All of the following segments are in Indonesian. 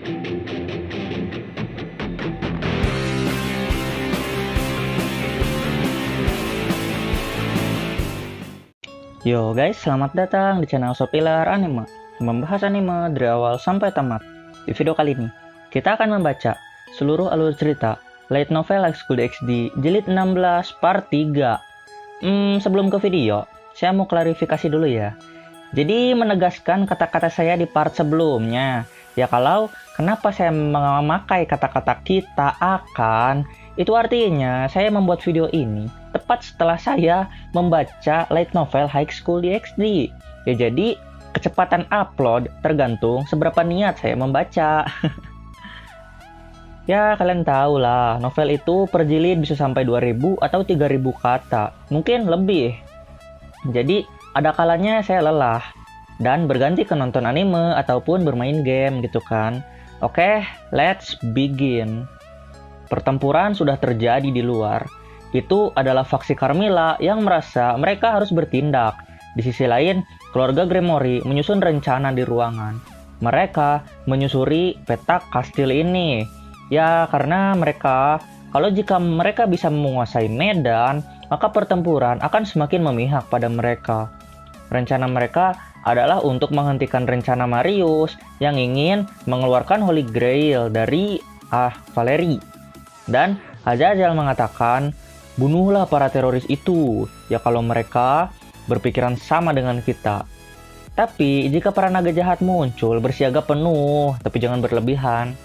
Yo guys, selamat datang di channel Sopilar Anime, membahas anime dari awal sampai tamat. Di video kali ini, kita akan membaca seluruh alur cerita light novel High School DxD jilid 16 part 3. Sebelum ke video, saya mau klarifikasi dulu ya. Jadi menegaskan kata-kata saya di part sebelumnya. Ya kalau kenapa saya memakai kata-kata kita akan, itu artinya saya membuat video ini tepat setelah saya membaca light novel High School DxD. Ya jadi kecepatan upload tergantung seberapa niat saya membaca. Ya kalian tahu lah, novel itu per jilid bisa sampai 2000 atau 3000 kata. Mungkin lebih. Jadi ada kalanya saya lelah dan berganti ke nonton anime ataupun bermain game gitu kan. Oke, let's begin. Pertempuran sudah terjadi di luar. Itu adalah faksi Carmilla yang merasa mereka harus bertindak. Di sisi lain, keluarga Gremory menyusun rencana di ruangan. Mereka menyusuri peta kastil ini. Ya, karena jika mereka bisa menguasai medan, maka pertempuran akan semakin memihak pada mereka. Rencana mereka adalah untuk menghentikan rencana Marius yang ingin mengeluarkan Holy Grail dari Valerie. Dan Azazel mengatakan, bunuhlah para teroris itu, ya kalau mereka berpikiran sama dengan kita. Tapi jika para naga jahat muncul, bersiaga penuh, tapi jangan berlebihan.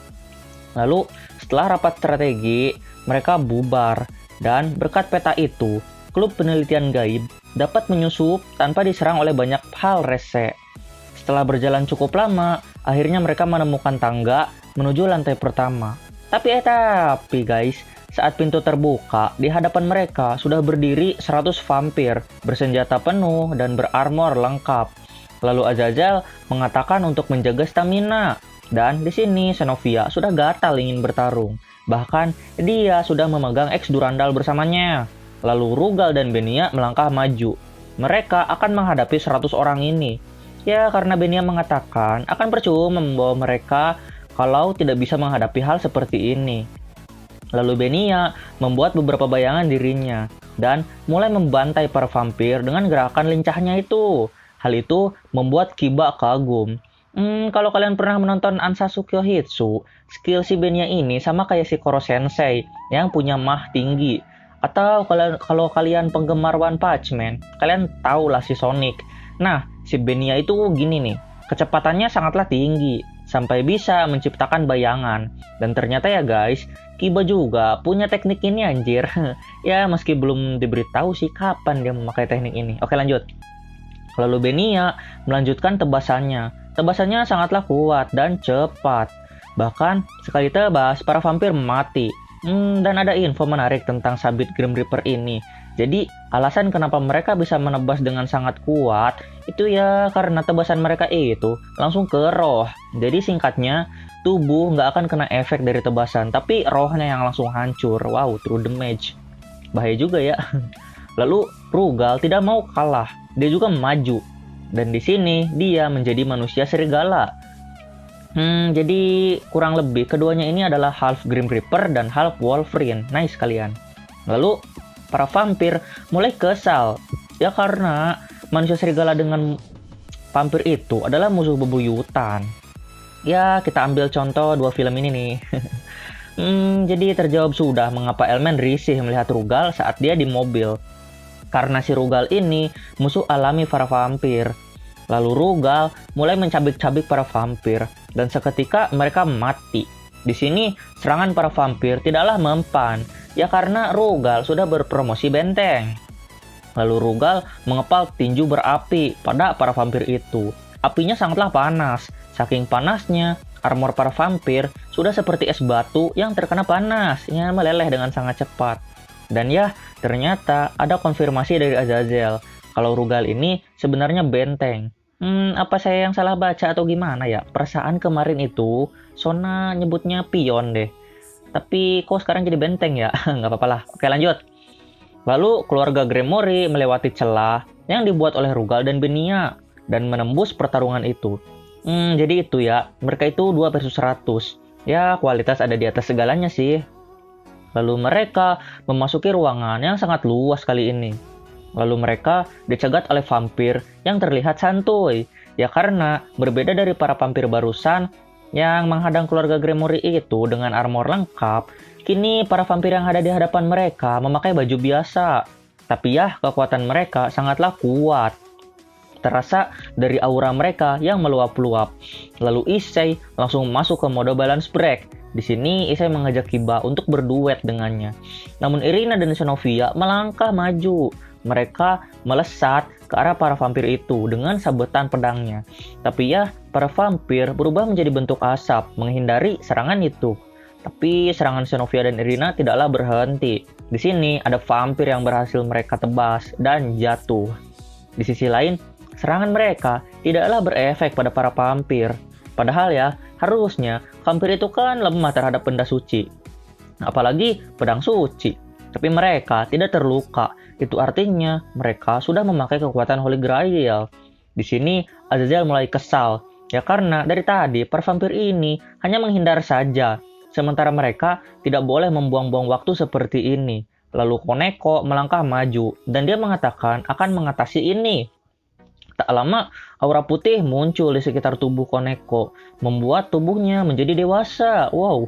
Lalu setelah rapat strategi, mereka bubar. Dan berkat peta itu, klub penelitian gaib dapat menyusup tanpa diserang oleh banyak hal rese. Setelah berjalan cukup lama, akhirnya mereka menemukan tangga menuju lantai pertama. Tapi guys, saat pintu terbuka, di hadapan mereka sudah berdiri 100 vampir bersenjata penuh dan berarmor lengkap. Lalu Azazel mengatakan untuk menjaga stamina. Dan di sini Xenovia sudah gatal ingin bertarung. Bahkan dia sudah memegang X Durandal bersamanya. Lalu Rugal dan Benia melangkah maju. Mereka akan menghadapi 100 orang ini. Ya karena Benia mengatakan akan percuma membawa mereka kalau tidak bisa menghadapi hal seperti ini. Lalu Benia membuat beberapa bayangan dirinya dan mulai membantai para vampir dengan gerakan lincahnya itu. Hal itu membuat Kiba kagum. Kalau kalian pernah menonton Ansatsu Kyohitsu, skill si Benia ini sama kayak si Koro Sensei yang punya mah tinggi. Atau kalau kalian penggemar One Punch Man, kalian tahu lah si Sonic. Nah, si Benia itu gini nih, kecepatannya sangatlah tinggi sampai bisa menciptakan bayangan. Dan ternyata ya guys, Kiba juga punya teknik ini anjir. Ya meski belum diberitahu sih kapan dia memakai teknik ini. Oke lanjut. Lalu Benia melanjutkan tebasannya. Tebasannya sangatlah kuat dan cepat. Bahkan sekali tebas para vampir mati. Dan ada info menarik tentang sabit Grim Reaper ini. Jadi alasan kenapa mereka bisa menebas dengan sangat kuat itu ya karena tebasan mereka itu langsung ke roh. Jadi singkatnya tubuh nggak akan kena efek dari tebasan, tapi rohnya yang langsung hancur. Wow, true damage. Bahaya juga ya. Lalu Rugal tidak mau kalah, dia juga maju. Dan di sini dia menjadi manusia serigala. Jadi kurang lebih keduanya ini adalah half Grim Reaper dan half Wolverine. Nice kalian. Lalu para vampir mulai kesal. Ya karena manusia serigala dengan vampir itu adalah musuh bebuyutan. Ya kita ambil contoh dua film ini nih. Jadi terjawab sudah mengapa Elmen risih melihat Rugal saat dia di mobil. Karena si Rugal ini musuh alami para vampir. Lalu Rugal mulai mencabik-cabik para vampir dan seketika mereka mati. Di sini serangan para vampir tidaklah mempan, ya karena Rugal sudah berpromosi benteng. Lalu Rugal mengepal tinju berapi pada para vampir itu. Apinya sangatlah panas. Saking panasnya, armor para vampir sudah seperti es batu yang terkena panas, yang meleleh dengan sangat cepat. Dan ya, ternyata ada konfirmasi dari Azazel kalau Rugal ini sebenarnya benteng. Apa saya yang salah baca atau gimana ya? Perasaan kemarin itu Sona nyebutnya pion deh. Tapi kok sekarang jadi benteng ya? Nggak apa-apa lah. Oke lanjut. Lalu keluarga Gremory melewati celah yang dibuat oleh Rugal dan Benia dan menembus pertarungan itu. Jadi itu ya, mereka itu 2 versus 100. Ya, kualitas ada di atas segalanya sih. Lalu mereka memasuki ruangan yang sangat luas kali ini. Lalu mereka dicegat oleh vampir yang terlihat santuy. Ya karena berbeda dari para vampir barusan yang menghadang keluarga Gremory itu dengan armor lengkap, kini para vampir yang ada di hadapan mereka memakai baju biasa. Tapi ya, kekuatan mereka sangatlah kuat. Terasa dari aura mereka yang meluap-luap. Lalu Issei langsung masuk ke mode balance break. Di sini Issei mengajak Kiba untuk berduet dengannya. Namun Irina dan Xenovia melangkah maju. Mereka melesat ke arah para vampir itu dengan sabetan pedangnya. Tapi ya, para vampir berubah menjadi bentuk asap menghindari serangan itu. Tapi serangan Xenovia dan Irina tidaklah berhenti. Di sini ada vampir yang berhasil mereka tebas dan jatuh. Di sisi lain, serangan mereka tidaklah berefek pada para vampir. Padahal ya, harusnya vampir itu kan lemah terhadap benda suci. Apalagi pedang suci. Tapi mereka tidak terluka. Itu artinya mereka sudah memakai kekuatan Holy Grail. Di sini Azazel mulai kesal. Ya karena dari tadi para vampir ini hanya menghindar saja. Sementara mereka tidak boleh membuang-buang waktu seperti ini. Lalu Koneko melangkah maju dan dia mengatakan akan mengatasi ini. Tak lama, aura putih muncul di sekitar tubuh Koneko, membuat tubuhnya menjadi dewasa. Wow,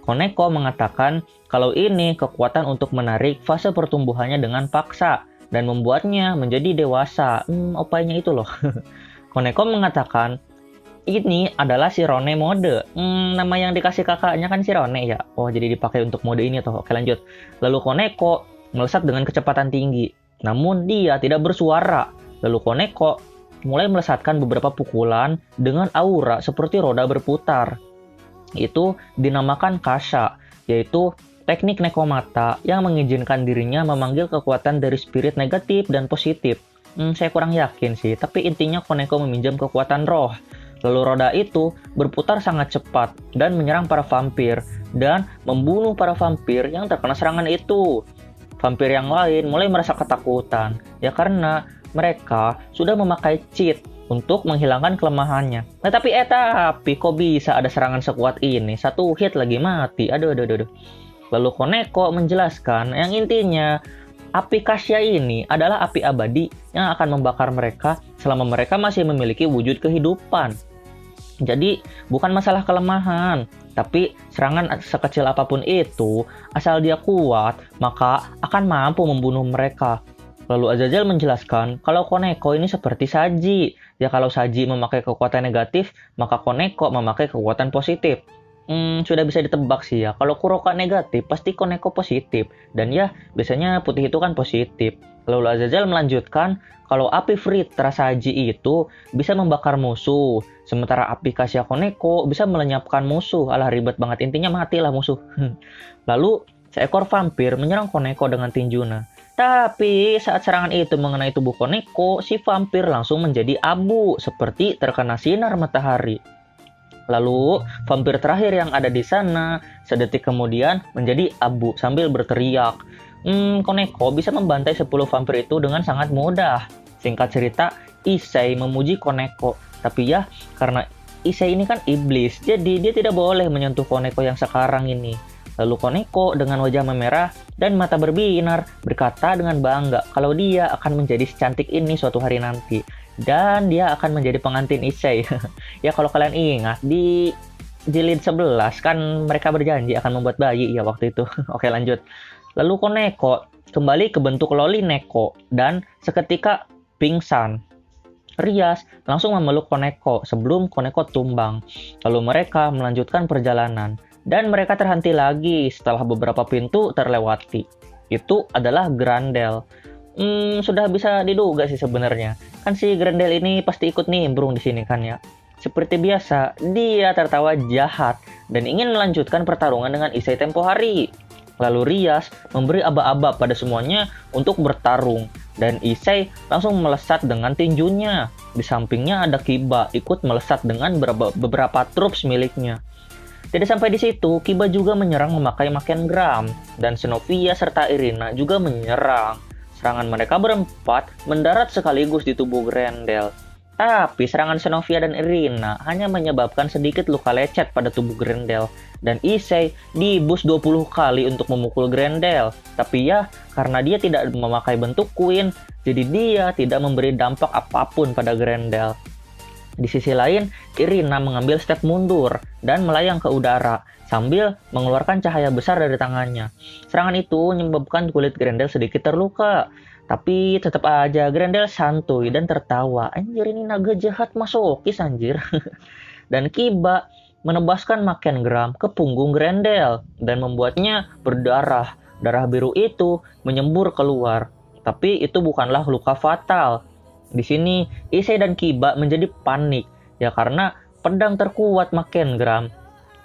Koneko mengatakan kalau ini kekuatan untuk menarik fase pertumbuhannya dengan paksa dan membuatnya menjadi dewasa. Opainya itu loh. Koneko mengatakan ini adalah Shirone mode. Nama yang dikasih kakaknya kan Shirone ya. Oh, jadi dipakai untuk mode ini toh. Oke, lanjut. Lalu Koneko melesat dengan kecepatan tinggi. Namun dia tidak bersuara. Lalu Koneko mulai melesatkan beberapa pukulan dengan aura seperti roda berputar. Itu dinamakan Kasha, yaitu teknik Nekomata yang mengizinkan dirinya memanggil kekuatan dari spirit negatif dan positif. Saya kurang yakin sih, tapi intinya Koneko meminjam kekuatan roh. Lalu roda itu berputar sangat cepat dan menyerang para vampir dan membunuh para vampir yang terkena serangan itu. Vampir yang lain mulai merasa ketakutan, ya karena mereka sudah memakai cheat untuk menghilangkan kelemahannya. Tapi kok bisa ada serangan sekuat ini? Satu hit lagi mati. Aduh. Lalu Koneko menjelaskan yang intinya api Kasya ini adalah api abadi yang akan membakar mereka selama mereka masih memiliki wujud kehidupan. Jadi bukan masalah kelemahan, tapi serangan sekecil apapun itu, asal dia kuat, maka akan mampu membunuh mereka. Lalu Azazel menjelaskan kalau Koneko ini seperti Saji. Ya kalau Saji memakai kekuatan negatif, maka Koneko memakai kekuatan positif. Sudah bisa ditebak sih ya. Kalau Kuroka negatif, pasti Koneko positif. Dan ya, biasanya putih itu kan positif. Lalu Azazel melanjutkan kalau api Fritra Saji itu bisa membakar musuh. Sementara api Kasya Koneko bisa melenyapkan musuh. Alah ribet banget, intinya matilah musuh. Lalu seekor vampir menyerang Koneko dengan tinjunya. Tapi saat serangan itu mengenai tubuh Koneko, si vampir langsung menjadi abu seperti terkena sinar matahari. Lalu vampir terakhir yang ada di sana sedetik kemudian menjadi abu sambil berteriak. Koneko bisa membantai 10 vampir itu dengan sangat mudah. Singkat cerita, Issei memuji Koneko. Tapi ya, karena Issei ini kan iblis, jadi dia tidak boleh menyentuh Koneko yang sekarang ini. Lalu Koneko dengan wajah memerah dan mata berbinar berkata dengan bangga kalau dia akan menjadi secantik ini suatu hari nanti. Dan dia akan menjadi pengantin Issei. Ya kalau kalian ingat, di jilid 11 kan mereka berjanji akan membuat bayi ya waktu itu. Oke lanjut. Lalu Koneko kembali ke bentuk Loli Neko dan seketika pingsan. Rias langsung memeluk Koneko sebelum Koneko tumbang. Lalu mereka melanjutkan perjalanan. Dan mereka terhenti lagi setelah beberapa pintu terlewati. Itu adalah Grendel. Sudah bisa diduga sih sebenarnya. Kan si Grendel ini pasti ikut nimbrung di sini kan ya. Seperti biasa, dia tertawa jahat dan ingin melanjutkan pertarungan dengan Issei tempo hari. Lalu Rias memberi aba-aba pada semuanya untuk bertarung. Dan Issei langsung melesat dengan tinjunya. Di sampingnya ada Kiba ikut melesat dengan beberapa troops miliknya. Tidak sampai di situ, Kiba juga menyerang memakai Maken Gram, dan Xenovia serta Irina juga menyerang. Serangan mereka berempat mendarat sekaligus di tubuh Grendel. Tapi serangan Xenovia dan Irina hanya menyebabkan sedikit luka lecet pada tubuh Grendel. Dan Issei di-boost 20 kali untuk memukul Grendel. Tapi ya, karena dia tidak memakai bentuk Queen, jadi dia tidak memberi dampak apapun pada Grendel. Di sisi lain, Irina mengambil step mundur dan melayang ke udara sambil mengeluarkan cahaya besar dari tangannya. Serangan itu menyebabkan kulit Grendel sedikit terluka. Tapi tetap aja Grendel santuy dan tertawa. Anjir, ini naga jahat masokis anjir. Dan Kiba menebaskan Makengram ke punggung Grendel dan membuatnya berdarah. Darah biru itu menyembur keluar. Tapi itu bukanlah luka fatal. Di sini Issei dan Kiba menjadi panik ya karena pedang terkuat Makengram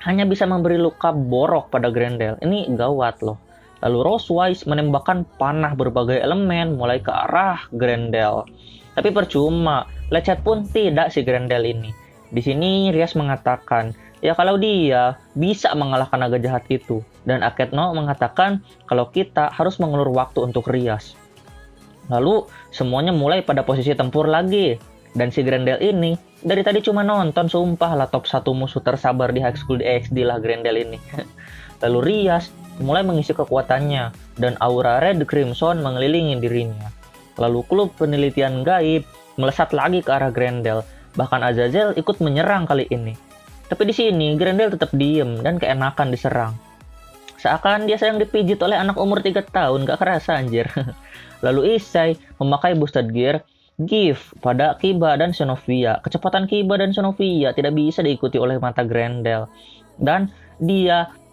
hanya bisa memberi luka borok pada Grendel. Ini gawat loh. Lalu Rosewise menembakkan panah berbagai elemen mulai ke arah Grendel. Tapi percuma, lecet pun tidak si Grendel ini. Di sini Rias mengatakan, ya kalau dia bisa mengalahkan naga jahat itu. Dan Aketno mengatakan kalau kita harus mengulur waktu untuk Rias. Lalu semuanya mulai pada posisi tempur lagi. Dan si Grendel ini dari tadi cuma nonton, sumpah lah top 1 musuh tersabar di High School DxD lah Grendel ini. Lalu Rias mulai mengisi kekuatannya dan aura Red Crimson mengelilingi dirinya. Lalu klub penelitian gaib melesat lagi ke arah Grendel. Bahkan Azazel ikut menyerang kali ini. Tapi di sini Grendel tetap diem dan keenakan diserang. Seakan dia sayang dipijit oleh anak umur 3 tahun, gak kerasa anjir. Lalu Issei memakai boosted gear gift pada Kiba dan Xenovia. Kecepatan Kiba dan Xenovia tidak bisa diikuti oleh mata Grendel. Dan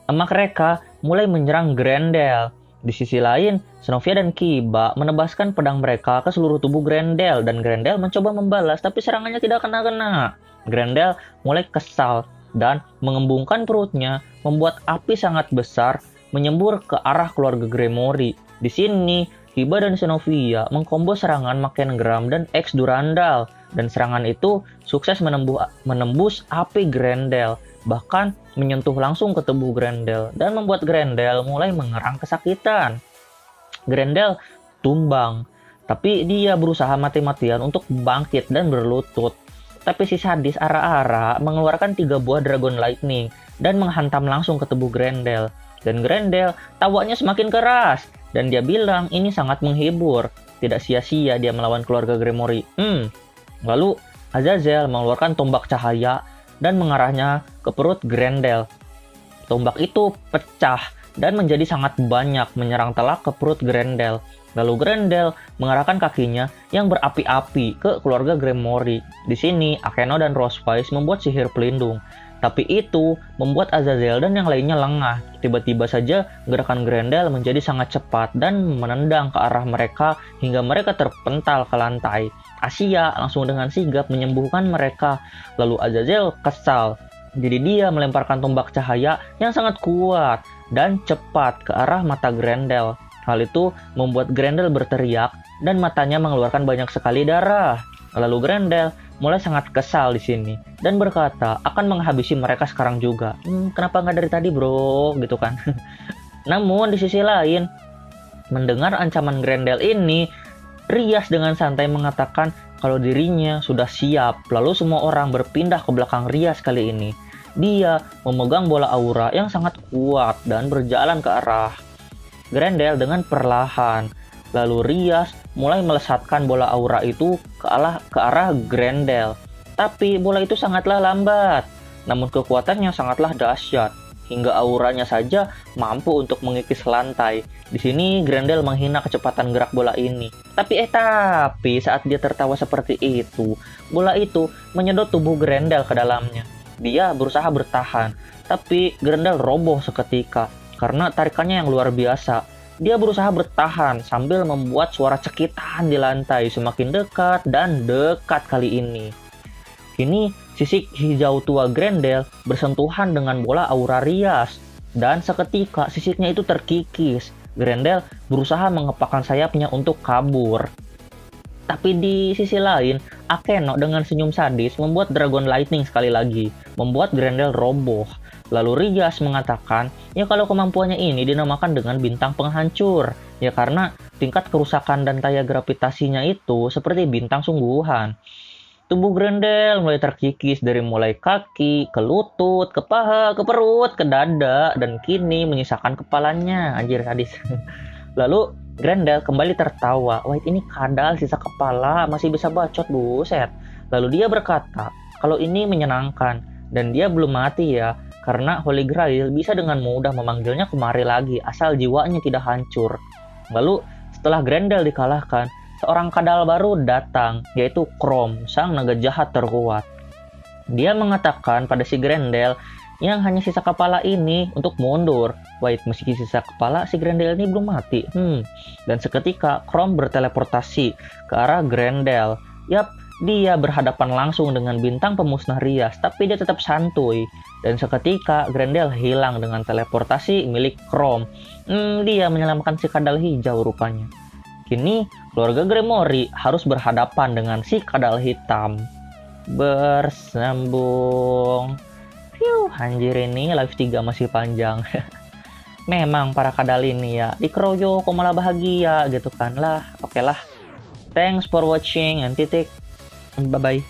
mereka mulai menyerang Grendel. Di sisi lain, Xenovia dan Kiba menebaskan pedang mereka ke seluruh tubuh Grendel dan Grendel mencoba membalas tapi serangannya tidak kena-kena. Grendel mulai kesal dan mengembungkan perutnya membuat api sangat besar menyembur ke arah keluarga Gremory. Di sini, Kiba dan Xenovia mengkombo serangan Makengram dan X Durandal dan serangan itu sukses menembus api Grendel. Bahkan menyentuh langsung ke tubuh Grendel dan membuat Grendel mulai mengerang kesakitan. Grendel tumbang, tapi dia berusaha mati-matian untuk bangkit dan berlutut. Tapi si sadis Ara-Ara mengeluarkan 3 buah Dragon Lightning dan menghantam langsung ke tubuh Grendel. Dan Grendel tawanya semakin keras dan dia bilang ini sangat menghibur. Tidak sia-sia dia melawan keluarga Gremory. Lalu Azazel mengeluarkan tombak cahaya dan mengarahnya ke perut Grendel. Tombak itu pecah dan menjadi sangat banyak menyerang telak ke perut Grendel. Lalu Grendel mengarahkan kakinya yang berapi-api ke keluarga Gremory. Di sini Akeno dan Rosewise membuat sihir pelindung. Tapi itu membuat Azazel dan yang lainnya lengah. Tiba-tiba saja gerakan Grendel menjadi sangat cepat dan menendang ke arah mereka hingga mereka terpental ke lantai. Asia langsung dengan sigap menyembuhkan mereka. Lalu Azazel kesal. Jadi dia melemparkan tombak cahaya yang sangat kuat dan cepat ke arah mata Grendel. Hal itu membuat Grendel berteriak dan matanya mengeluarkan banyak sekali darah. Lalu Grendel mulai sangat kesal di sini dan berkata akan menghabisi mereka sekarang juga. Kenapa nggak dari tadi bro? Gitu kan. Namun di sisi lain, mendengar ancaman Grendel ini, Rias dengan santai mengatakan kalau dirinya sudah siap. Lalu semua orang berpindah ke belakang Rias kali ini. Dia memegang bola aura yang sangat kuat dan berjalan ke arah Grendel dengan perlahan. Lalu Rias mulai melesatkan bola aura itu ke arah Grendel. Tapi bola itu sangatlah lambat. Namun kekuatannya sangatlah dahsyat. Hingga auranya saja mampu untuk mengikis lantai. Di sini Grendel menghina kecepatan gerak bola ini. Tapi saat dia tertawa seperti itu, bola itu menyedot tubuh Grendel ke dalamnya. Dia berusaha bertahan, tapi Grendel roboh seketika karena tarikannya yang luar biasa. Dia berusaha bertahan sambil membuat suara cekitan di lantai semakin dekat dan dekat kali ini. Kini sisik hijau tua Grendel bersentuhan dengan bola aura Rias dan seketika sisiknya itu terkikis. Grendel berusaha mengepakkan sayapnya untuk kabur. Tapi di sisi lain, Akeno dengan senyum sadis membuat Dragon Lightning sekali lagi, membuat Grendel roboh. Lalu Rias mengatakan, ya kalau kemampuannya ini dinamakan dengan bintang penghancur, ya karena tingkat kerusakan dan daya gravitasinya itu seperti bintang sungguhan. Tubuh Grendel mulai terkikis dari mulai kaki, ke lutut, ke paha, ke perut, ke dada, dan kini menyisakan kepalanya. Anjir sadis. Lalu Grendel kembali tertawa. Wah ini kadal sisa kepala, masih bisa bacot buset. Lalu dia berkata, kalau ini menyenangkan, dan dia belum mati ya, karena Holy Grail bisa dengan mudah memanggilnya kemari lagi, asal jiwanya tidak hancur. Lalu setelah Grendel dikalahkan, seorang kadal baru datang, yaitu Chrome, sang naga jahat terkuat. Dia mengatakan pada si Grendel yang hanya sisa kepala ini untuk mundur. Wait, meski sisa kepala, si Grendel ini belum mati. Dan seketika Chrome berteleportasi ke arah Grendel. Yap, dia berhadapan langsung dengan bintang pemusnah rias, tapi dia tetap santuy. Dan seketika Grendel hilang dengan teleportasi milik Chrome. Dia menyelamatkan si kadal hijau rupanya. Kini keluarga Gremory harus berhadapan dengan si kadal hitam. Bersambung. Anjir ini live 3 masih panjang. Memang para kadal ini ya dikeroyok kok malah bahagia gitu kan lah. Oke lah. Thanks for watching and titik. Bye bye.